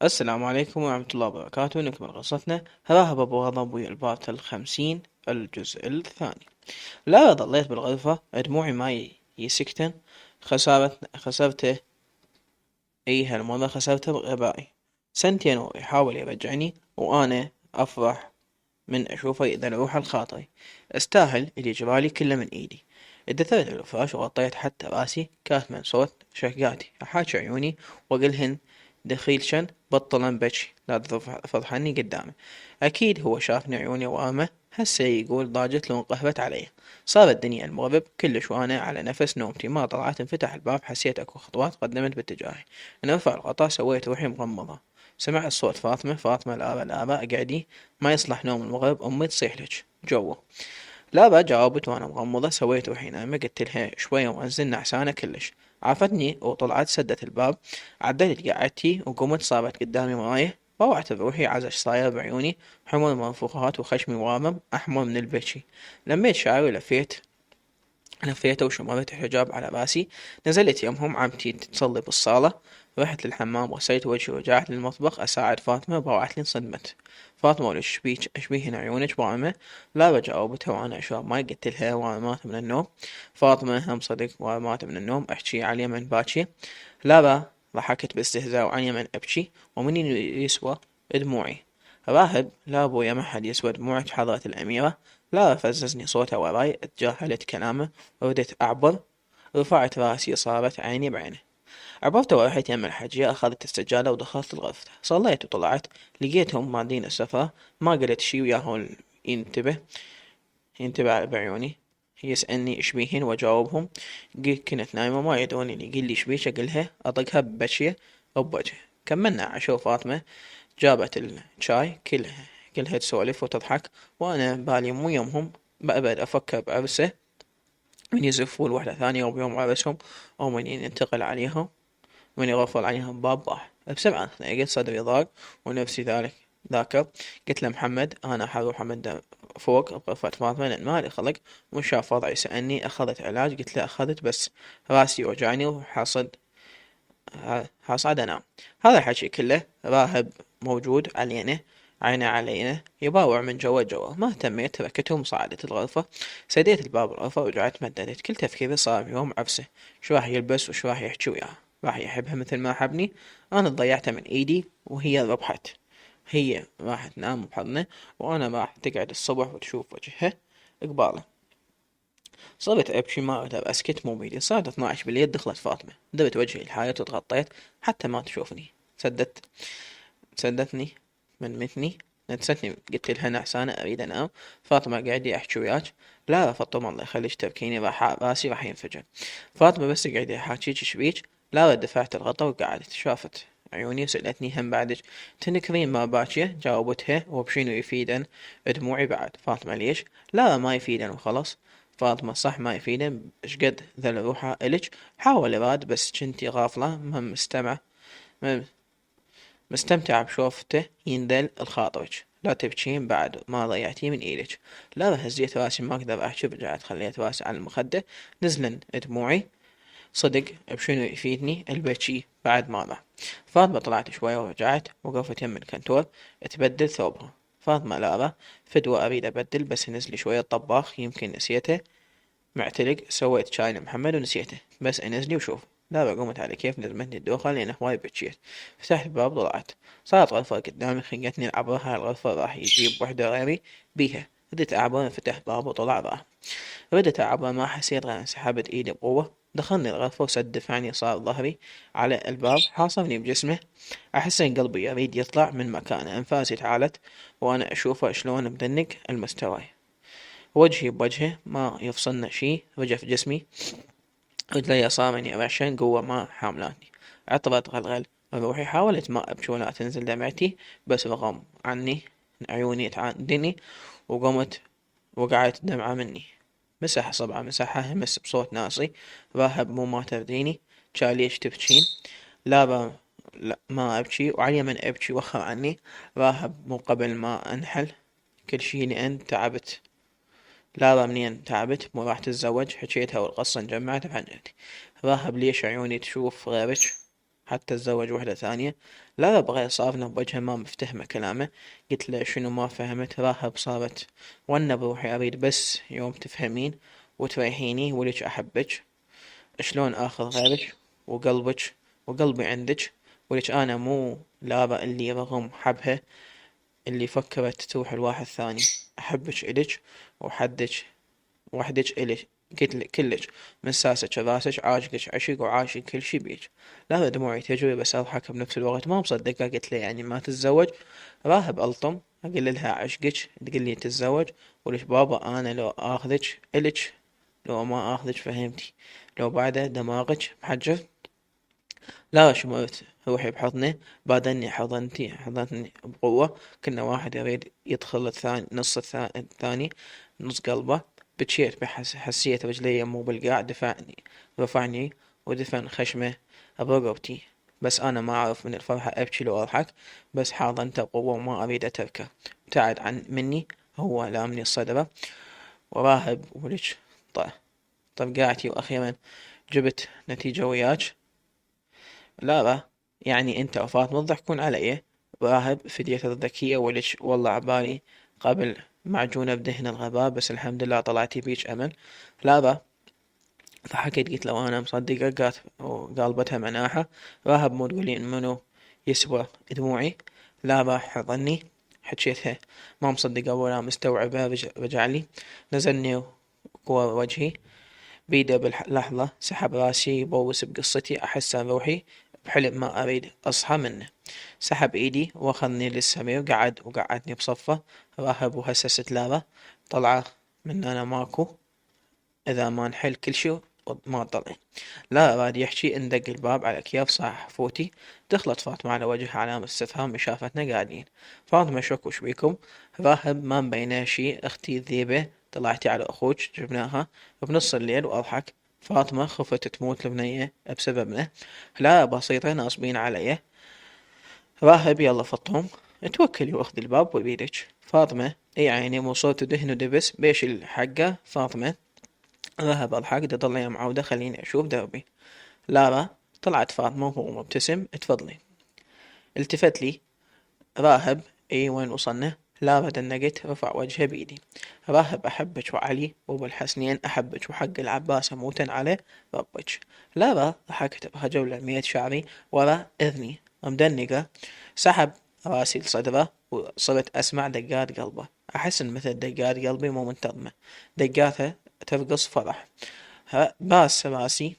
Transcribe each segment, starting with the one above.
السلام عليكم ورحمة الله وبركاته. نكمل قصتنا. راهب أبو غضب الباطل الخمسين، الجزء الثاني. لا ظليت بالغرفة، دموعي ما يسكتن. خسرته. هالمرة خسرته بغبائي. سنتين وهو يحاول يرجعني، وأنا أفرح من أشوفه إذا الروح الخاطئي. أستاهل اللي جرالي كله من إيدي. ادثرت على الفراش وغطيت حتى راسي، كانت من صوت شقاتي أحاش عيوني وقلهن دخيلشن بطلن بجي لا تفضحني قدامه. أكيد هو شافني عيوني وامه، هسه يقول ضاجت لو انقهبت علي. صار الدنيا المغرب كلش وانا على نفس نومتي. ما طلعت انفتح الباب، حسيت اكو خطوات قدمت باتجاهي. انا ارفع الغطاء، سويت روحي مغمضة. سمعت صوت فاطمة لابا اقعدي، ما يصلح نوم المغرب، امي تصيح لك جوا. لابا جاوبت وانا مغمضة. سويت روحي نايمة، قلت لها شوية وانزل نعسانة كلش. عافتني وطلعت سدت الباب. عدلت قعدتي وقمت، صابت قدامي مراية. روعت بروحي عزش صاير بعيوني، حمر منفوخات وخشمي وامم احمر من البكي. لميت شعري لفيته وشمرت الحجاب على راسي. نزلت يمهم عمتي تصلي بالصالة. رحت للحمام، غسلت وجهي ورجعت للمطبخ أساعد فاطمة. روعت لي انصدمت. فاطمة وليش بيك اشبيهن عيونك وامة؟ لا جاوبتها وانا اشرب ماي. قلت لها وانا مات من النوم. فاطمة هم صدق وانا مات من النوم، احكي على اليمن باكي. لا ضحكت باستهزاء وعن يمن ابكي، ومن يسوى دموعي. راهب لا ابويا ما حد يسوى دموعك حضرة الأميرة. لا فززني صوتها وراي، اتجاهلت كلامه وبدت أعبر. رفعت راسي، صارت عيني بعينه. عبرت ورحت يم الحجية، أخذت السجادة ودخلت الغرفة. صليت وطلعت، لقيتهم ماضين السفرة. ما قلت شي وياهم ينتبه ينتبه بعيوني. يسألني ايش بيهن واجاوبهم. كنت نايمة، ما يدرون اللي يقول لي ايش بيش، اقلها اطقها ببشية او بوجهه. كملنا عشاء. فاطمة جابت الشاي، كلها تسولف وتضحك، وانا بالي مو يومهم. بأبد افكر بعرسه من يزفون واحدة ثانية وبيوم عرسهم، او من ينتقل عليهم، من يغفل عليهم باب باح. بسرعة لقيت صدري ضاق ونفسي ذاك. قلت له محمد انا حروح امد فوق بغرفة فاطمة لان مالي خلق. مش شاف وضعي سألني اخذت علاج؟ قلت له اخذت، بس راسي وجعني حاصعد انام. هذا الحكي كله راهب موجود علينا، عينه علينا يباوع من جوا. ما اهتميت، تركتهم صعدت الغرفة. سديت الباب الغرفة ورجعت مددت. كل تفكيري صار يوم عرسه، شو راح يلبس وشو راح يحكي وياها. راح يحبها مثل ما حبني؟ انا ضيعتها من ايدي وهي ربحت. هي راح تنام بحضنه، وانا راح تقعد الصبح وتشوف وجهها قباله. صرت ابكي، ما اقدر اسكت، مو بيدي. صارت 12 بالليل، دخلت فاطمة. درت وجهي الحائط وتغطيت حتى ما تشوفني. سدتني من متني، نتستني. قلت لها نعسانة اريد انام. فاطمة قاعدة احكي وياك؟ لا فاطمة الله يخليك تبكيني، راسي راح ينفجر. فاطمة بس قاعدة احاكيك شبيك؟ لا دفعت الغطا وقعدت. شافت عيوني وسألتني هم بعدك تنكرين ما باكية؟ جاوبتها وبشنو يفيدن دموعي بعد. فاطمة ليش؟ لا ما يفيدن وخلاص. فاطمة صح ما يفيدن، اشقد ذل روحه الك. حاول راد بس جنتي غافلة، مستمتعة بشوفته ينذل الخاطرك. لا تبكين بعد ما ضيعتيه من ايدك. لا هزيت راسي، ما اقدر احكي. رجعت خليت راسي على المخدة، نزلن دموعي. صدق بشنو يفيدني البكي بعد ما ضاع. فاطمة طلعت شوي ورجعت، وقفت يم الكنتور تبدل ثوبها. فاطمة لا فدوة اريد ابدل، بس نزلي شوية الطباخ يمكن نسيته معتلق. سويت شاي لمحمد ونسيته، بس انزلي وشوف. لا قمت على كيف لزمتني الدوخة لأنه هواي بكيت. فتحت الباب طلعت. صارت غرفة قدامي، خيتني العبرها. هاي الغرفة راح يجيب وحدة غيري بيها. بديت أعبر، فتح باب وطلع راه. بديت أعبر، ما حسيت غير سحبت إيدي بقوة. دخلني الغرفة وسد دفعني. صار ظهري على الباب حاصرني بجسمه. أحس إن قلبي يريد يطلع من مكانه. أنفاسي تعالت وأنا أشوفه شلون مدنق المستوى. وجهي بوجهه، ما يفصلنا شي. رجف جسمي، رجلي صامني رعشا قوة ما حاملاني. عطرت غلغل روحي. حاولت ما أبكي ولا تنزل دمعتي، بس رغم عني عيوني تعاندني. وقمت وقعت دمعة مني. مسح صبعه، مسحها همس بصوت ناصي. راهب مو ما ترديني، قال ليش تبكين؟ لا ما أبكي، وعلي من أبكي وخر عني. راهب مو قبل ما أنحل كل شي لأن تعبت. لا منين تعبت؟ مو راح تتزوج؟ حكيتها والقصة انجمعت بحنجرتي. راهب ليش عيوني تشوف غيرك؟ حتى تزوج وحدة ثانية. لا بغير صافنا بوجهه ما مفتهمة كلامه. قلت له شنو ما فهمت؟ راهب صارت وانا بروحي اريد بس يوم تفهمين وتريحيني ولك احبك. شلون اخذ غيرك وقلبك وقلبي عندك ولك انا مو لابا اللي رغم حبها اللي فكرت تروح لواحد ثاني. احبك الك وحدك وحدك الك. قلت لك كلش من ساسك راسك عاشقك عشق وعاشق كل شي بيك. لا دموعي تجري بس اضحك بنفس الوقت ما مصدقة. قلت له يعني ما تتزوج؟ راهب الطم اقول لها عشقك تقول لي تتزوج؟ وليش بابا انا لو اخذك الك لو ما اخذك فهمتي لو بعده دماغك محجر. لا شمرت روحي بحضنه بعدني حضنتني بقوة. كنا واحد يريد يدخل الثاني نص الثاني نص قلبه. بتشيت حسيت رجلي مو بالقاع رفعني ودفن خشمه برقبتي. بس أنا ما أعرف من الفرحة أبكي لو أضحك. بس حاضنته بقوة وما أريد أتركه. ابتعد مني. هو لامني الصدرة وراهب ولج طرقعتي وأخيرا جبت نتيجة وياك. لا يعني انت وفاطمة تضحكون علي. راهب فدية الذكية ولش والله عبالي قبل معجونة بدهن الغباء بس الحمد لله طلعتي بيج أمل. لا فحكيت قلت لو أنا مصدقة قالت وقالبتها مناحة. راهب مو تقولين منو يسوى دموعي. لا حضني حكيتها ما مصدقة ولا مستوعبة. رجع لي نزلني قوى وجهي بيده باللحظة سحب راسي يبوس بقصتي أحس عن روحي بحلم ما أريد أصحى منه. سحب إيدي وأخذني للسرير وقعدني بصفه. راهب وهسست لابا طلعة من أنا ماكو إذا ما نحل كل شي ما طلع. لا راد يحكي اندق الباب على كياف صاح فوتي. دخلت فاطمة على وجهها علامة استفهام شافتنا قاعدين. فاطمة شك وش بيكم؟ راهب ما مبينه شي اختي الذيبة طلعتي على اخوك جبناها بنص الليل واضحك. فاطمة خفت تموت البنية بسببنا. لا بسيطة ناصبين علي. راهب يلا فطهم توكلي واخذي الباب وبيدك. فاطمة اي عيني مو صوت دهن ودبس بيش الحقة فاطمة. راهب اضحك تضل يا معودة خليني اشوف دربي. لارا طلعت فاطمة وهو مبتسم اتفضلي. التفت لي راهب اي وين وصلنا؟ لارا دنقت رفع وجهه بيدي. راهب احبك وعلي وابو الحسنين احبك وحق العباس اموتن عليه ربك. لارا ضحكت بهجولة لمية شعري ورا اذني مدنقة. سحب راسي لصدره وصرت اسمع دقات قلبه. احس ان مثل دقات قلبي مو منتظمة دقاته ترقص فرح. باس راسي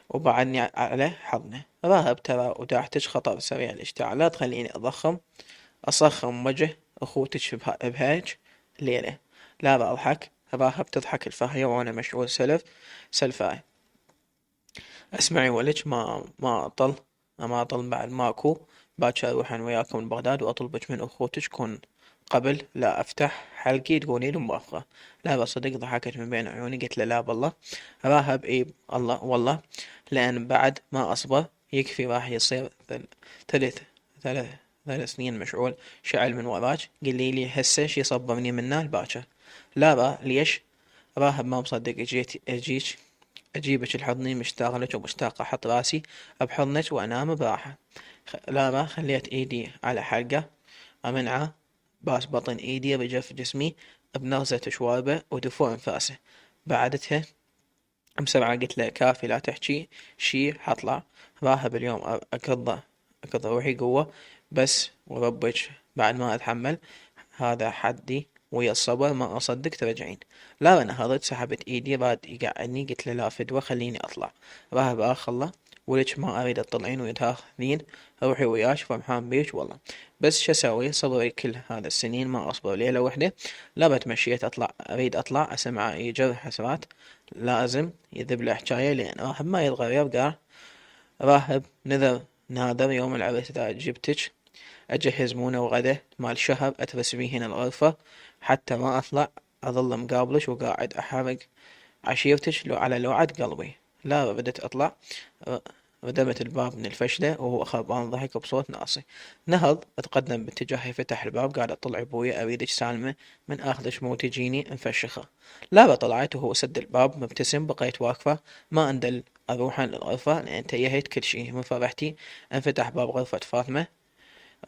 وبعدني على حضنه. راهب ترى وداعتك خطر سريع الاشتعال لا تخليني أصخم وجه أخوتك بهيج ليلة. لا بضحك. راهب تضحك الفهية وأنا مشغول سلفاي. اسمعي ولج ما أطل بعد ماكو. باكر أروح أنا وياكم لبغداد وأطلبك من أخوتك كون قبل لا أفتح حلقي تقولي له موافقة. لا بصدق ضحكت من بين عيوني قلت له لا بالله. راهب إيه الله والله لأن بعد ما أصبر يكفي راح يصير ثلاث ثلاث 3 سنين مشغول شعل من وراك قلي لي هسه شي صبرني منه الباكر. لا ليش؟ راهب ما مصدق أجيبك الحضني مشتاق لك ومشتاق أحط راسي بحضنك وأنام براحة. لا خليت إيدي على حلقه أمنعه. باس بطن إيدي رجف جسمي بنغزة شواربه ودفوع أنفاسه. بعدتها بسرعة قلت له كافي لا تحكي شي حطلع. راهب اليوم أكض روحي قوة بس وربك بعد ما أتحمل هذا حدي ويا الصبر ما أصدق ترجعين. لا أنا هرت سحبت إيدي راد يقعدني قلت له لا فدوة خليني أطلع. راهب الله ولك ما أريد تطلعين ويتاخذين روحي وياك فرحان بيك والله. بس شو أسوي صبري كل هذا السنين ما أصبر ليلة وحدة. لا بتمشيت أطلع أريد أطلع أسمع يجر حسرات لازم يذب له حكاية لأن راهب ما يتغير قال. راهب نادر يوم العرس إذا جبتك أجهز مونة وغدا مال شهر أترس بيه هنا الغرفة حتى ما أطلع أظل مقابلش وقاعد أحرق عشيرتك لو على لوعة قلبي. لا بدت أطلع ردمت الباب من الفشلة وهو خربان ضحك بصوت ناصي. نهض اتقدم باتجاهي فتح الباب قال اطلع ابويا اريدك سالمة من اخذك مو تجيني مفشخة. لابا طلعت وهو سد الباب مبتسم بقيت واقفة ما اندل اروح للغرفة لان انتهيت كل شي من فرحتي انفتح باب غرفة فاطمة.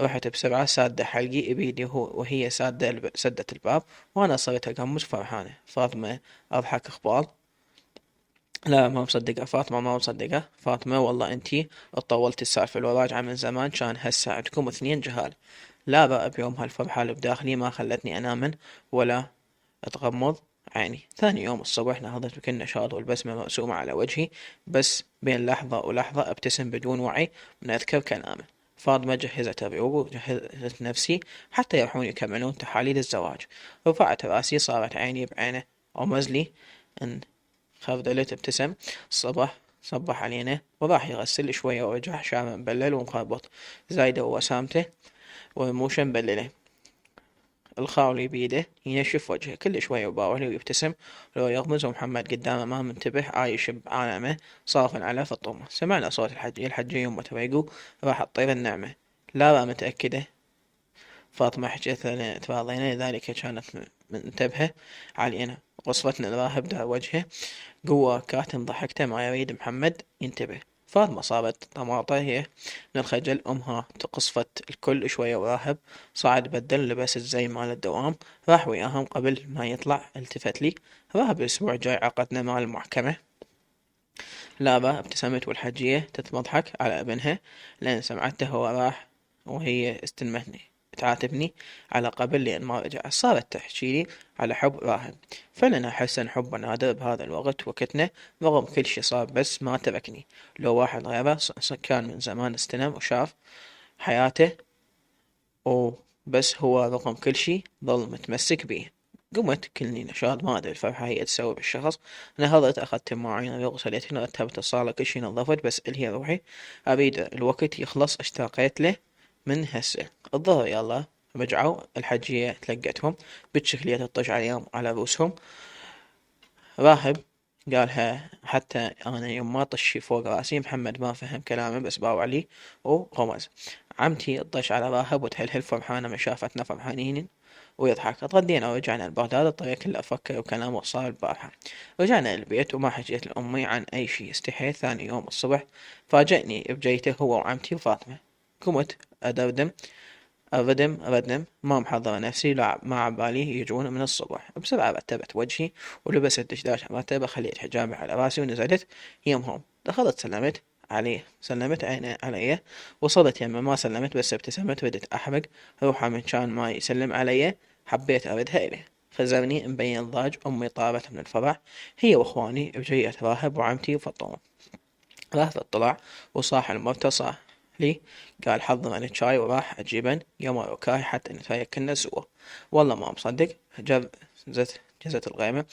رحت بسرعة سادة حلقي بيدي وهي سدت الباب وانا صرت اقمص فرحانة. فاطمة اضحك اخبار. لا ما مصدقة فاطمة ما مصدقة فاطمة والله انتي اتطولتي السالفة لو راجعة من زمان كان هسه عندكم اثنين جهال. لا بقى بيوم هالفرحة اللي بداخلي ما خلتني انامن ولا اتغمض عيني. ثاني يوم الصبح نهضت بكل نشاط والبسمة مرسومة على وجهي بس بين لحظة ولحظة ابتسم بدون وعي من اذكر كلامه. فاطمة جهزت الريوق وجهزت نفسي حتى يروحون يكملون تحاليل الزواج. رفعت راسي صارت عيني بعينه رمز لي ان خردلت ابتسم. صبح علينا وراح يغسل شوية ورجع شعره مبلل ومخربط زايدة ووسامته ورموشه مبللة. الخاولي بيده ينشف وجهه كل شوية وباوله ويبتسم لو يغمز ومحمد قدامه ما منتبه عايش بعالمه صافن على فطومه. سمعنا صوت الحجية يوم تريقوا راح تطير النعمة. لا بقى متأكدة فاطمة حكيت لنا تراضينا لذلك كانت منتبهة علينا. غصفتنا الراهب دار وجهه قوة كاتم ضحكته ما يريد محمد ينتبه. فاطمة صارت طماطة هي من الخجل أمها تقصفت الكل شوية وراهب صعد بدل لبس الزي مال الدوام راح وياهم قبل ما يطلع التفت لي. راهب الأسبوع الجاي عقدنا مع المحكمة. لابا ابتسمت والحجية تتمضحك على ابنها لأن سمعته هو راح وهي استلمتني تعاتبني على قبل لأن ما رجع. صارت تحكيلي على حب راهب. فعلا أحس أن حبه نادر بهذا الوقت وقتنا رغم كل شي صار بس ما تركني. لو واحد غيره كان من زمان استلم وشاف حياته وبس هو رغم كل شي ظل متمسك بيه. قمت كلني نشاط ما أدري الفرحة هي تسوي بالشخص. نهضت أخذت مواعين غسلتني رتبت الصالة كل شي نظفت بس الهي روحي أريد الوقت يخلص اشتاقيت له من هسه. الظهر يلا رجعوا الحجية تلقتهم بتشكلية تطش عليهم على رؤوسهم. راهب قالها حتى أنا يوم ما طشي فوق راسي. محمد ما فهم كلامه بس باو علي وغمز. عمتي تطش على راهب وتهلهل فرحانة ما شافتنا فرحانين ويضحك. اتغدينا ورجعنا لبغداد الطريق كله أفكر وكلامه صار البارحة. رجعنا البيت وما حكيت لأمي عن أي شي استحيت. ثاني يوم الصبح فاجأني بجيته هو وعمتي وفاطمة. قمت أدردم ردم ما محضرة نفسي لا ما عبالي يجون من الصبح. بسرعة رتبت وجهي ولبست دشداش مرتبة خليت حجابي على راسي ونزلت يمهم. دخلت سلمت عينه علي. وصلت يمه ما سلمت بس ابتسمت ردت أحرق روحه من كان ما يسلم علي. حبيت أردها إليه. خزرني مبين ضاج. أمي طارت من الفرح هي وإخواني بجية راهب وعمتي وفطوم. راح اطلع وصاح المرتصع لي قال حضر أنا الشاي وراح أجيبن يوم وكاي حتى نتفايق كنا سوا. والله ما مصدق جزت الغيمة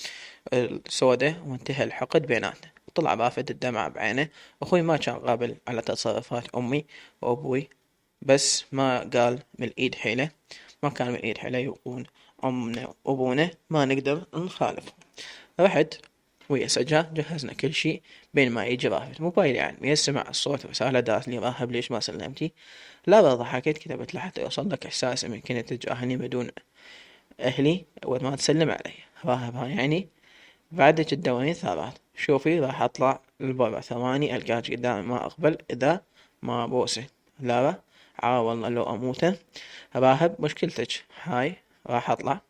السودة وانتهى الحقد بيناتنا. طلع رافد الدمع بعينه. أخوي ما كان قابل على تصرفات أمي وأبوي بس ما قال من الإيد حيلة. ما كان من الإيد حيلة يقول أمنا وأبونا ما نقدر نخالف. رحت ويا سجاد جهزنا كل شي بين ما يجي راهب. موبايلي يعني يسمع الصوت رسالة داز لي راهب ليش ما سلمتي. لا ضحكت كتبت لحتى يوصل لك إحساس من كنت تجاهني بدون أهلي وما تسلم علي. راهب ها يعني بعدك تدورين ثابت. شوفي راح أطلع للبرا ثواني ألقاك قدامي ما أقبل إذا ما بوسه. لا والله لو أموته. راهب مشكلتك هاي راح أطلع.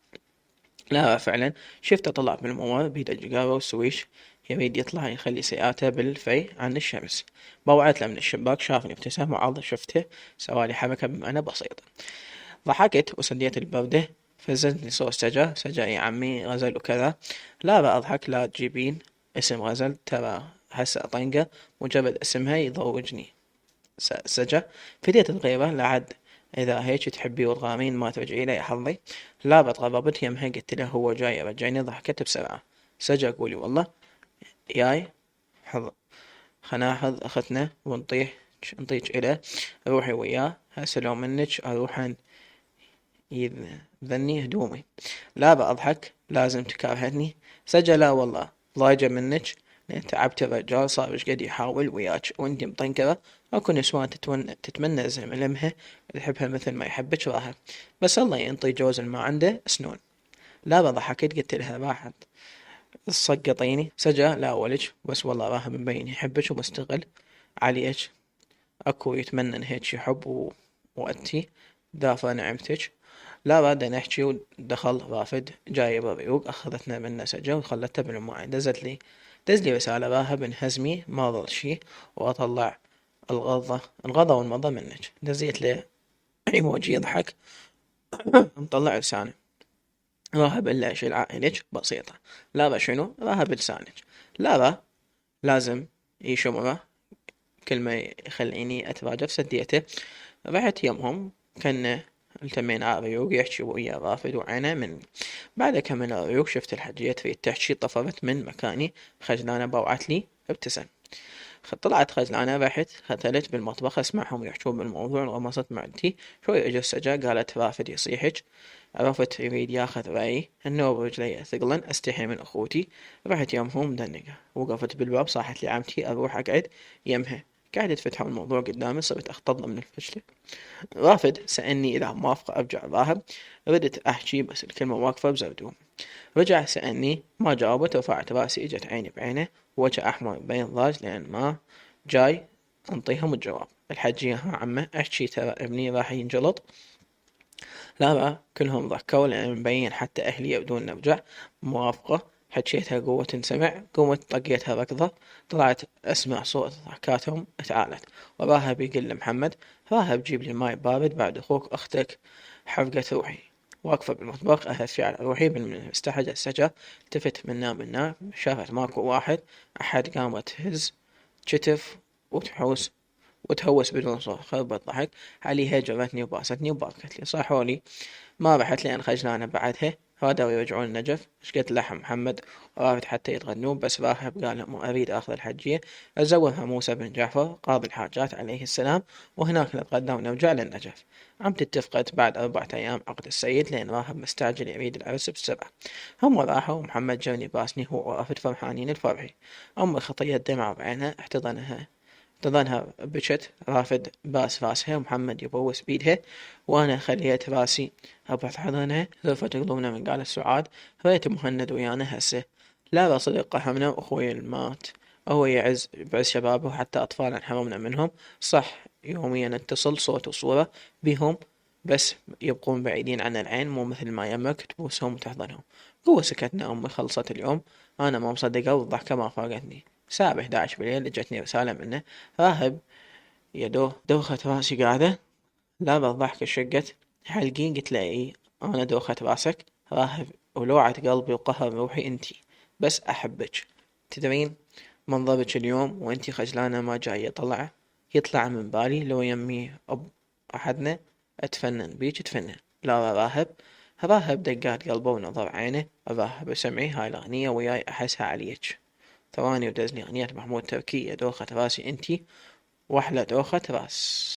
لا فعلا شفته طلع بالممر بيده جيجارة وسويش يريد يطلع يخلي سيئاته بالفي عن الشمس. بوعت له من الشباك شافني ابتسم وعرض شفته سوالي حركة بمعنى بسيطة. ضحكت وسديت البردة فزتني صوت سجا يا عمي غزل وكذا. لا بأضحك لا تجيبين اسم غزل ترى هسه طنقة مجرد اسمها يضوجني. سجا فديت الغيرة لعد إذا هيك تحبي وتغامين ما ترجعي لي يا حظي. لا بتغربت يمها قلت له هو جاي رجعني ضحكت بسرعة. سجا قولي والله ياي حظ خناحظ أختنا نطيج إله روحي وياه هسه لو منك أروح يذني هدومي. لا بأضحك لازم تكرهتني. سجا لا والله ضايجة منك لأن تعبت الرجال صار ايش قد يحاول وياك وانتي مطنكرة. اكو نسوان تتمنى الزلمة لمها تحبها مثل ما يحبك راهب، بس الله ينطي جوز ما عنده سنون. لا ضحكت قلت لها راحت تسقطيني سجا لا ولج، بس والله راهب مبين يحبك ومستغل عليك. اكو يتمنى ان هيك يحب وانتي دافع نعمتك. لا بعد نحكي ودخل رافد جايب الريوق اخذتنا من سجا وخلتها بالماي. دز لي رسالة راهب انهزمي ما ظل شي واطلع الغضا والمضى منك. دزيت له ايموجي يضحك مطلع لسانه. راهب الا اشيل عائلك بسيطة. لا شنو راهب لسانك. لا لازم يشمره كل ما يخليني اتراجع سديته. رحت يمهم كنا التمين على الريوق يحكي ويا رافد وعينه مني. بعد كم الريوق شفت الحجية تريد تحكي طفرت من مكاني خجلانة بوعت لي ابتسم. طلعت خجلانة رحت ختلت بالمطبخ اسمعهم يحكون بالموضوع انغمصت معدتي. شوي اجت سجا قالت رافد يصيحك. عرفت يريد ياخذ رأيي النوب رجلي ثقلن استحي من اخوتي. رحت يمهم مدنقة وقفت بالباب صاحت لي عمتي اروح اقعد يمها. قعدت فتحوا الموضوع قدامي صرت اختض من الفجلة. رافد سألني إذا موافقة أرجع الراهب. ردت أحكي بس الكلمة واقفة بزردوم. رجع سألني ما جاوبت رفعت راسي اجت عيني بعينه وجه أحمر بين ضاج لأن ما جاي أنطيهم الجواب. الحجية ها عمه أحكي ترى ابني راح ينجلط. لا كلهم ضحكوا لأن مبين حتى أهلي يبدون نرجع. موافقة حكيتها قوة تنسمع قوة طقيتها ركضة. طلعت أسمع صوت ضحكاتهم اتعالت. وراها بيقول لمحمد راها بجيب لي ماي بارد بعد أخوك أختك حرقت روحي. واقفة بالمطبخ أهفي على روحي بالمستحجة السجا. التفت منا شافت ماكو واحد أحد قامت تهز كتف وتهوس بدون صوت خربت ضحك. عليها جرتني وباستني وباركت لي صاحوا لي ما رحت لأن خجلانة بعدها. رادوا يرجعون النجف شقت لحم محمد ورافد حتى يتغنون بس راهب قال لهم أريد أخذ الحجية أزورها موسى بن جعفر قاضي الحاجات عليه السلام وهناك نتغدى ونرجع للنجف. عمتي اتفقت بعد 4 أيام عقد السيد لأن راهب مستعجل يريد العرس ب7. هم راحوا ومحمد جوني باسني هو ورافد فرحانين الفرحي. أمي خطية دمعة بعينها احتضنها بجت. رافد باس راسها ومحمد يبوس بيدها وانا خليت راسي ابعد حضنها. ذرفت قلوبنا من قال السعاد. ريت مهند ويانا هسه. لا صدق قهمنا واخوي المات هو بعز شبابه وحتى اطفالنا حرمنا منهم. صح يوميا نتصل صوت وصورة بهم بس يبقون بعيدين عن العين مو مثل ما يمك تبوسهم وتحضنهم. قوة سكتنا امي خلصت اليوم. انا ما مصدقة والضحكة ما فارقتني. الساعة 11 بالليل اجتني رسالة منه راهب يا دوخة راسي قاعدة. لا بالضحك شقت حلقي قلت له اي انا دوخة راسك راهب ولوعة قلبي وقهر روحي انتي بس احبك. تدرين منظرك اليوم وانتي خجلانة ما جاي يطلع من بالي لو يمي احدنا اتفنن بيك تفنن. لا راهب دقات قلبه ونظر عينه. راهب سمعي هاي الاغنية وياي احسها عليك. ثواني ودزني أغنية محمود تركية دوخة راسي انتي واحلى دوخة راس.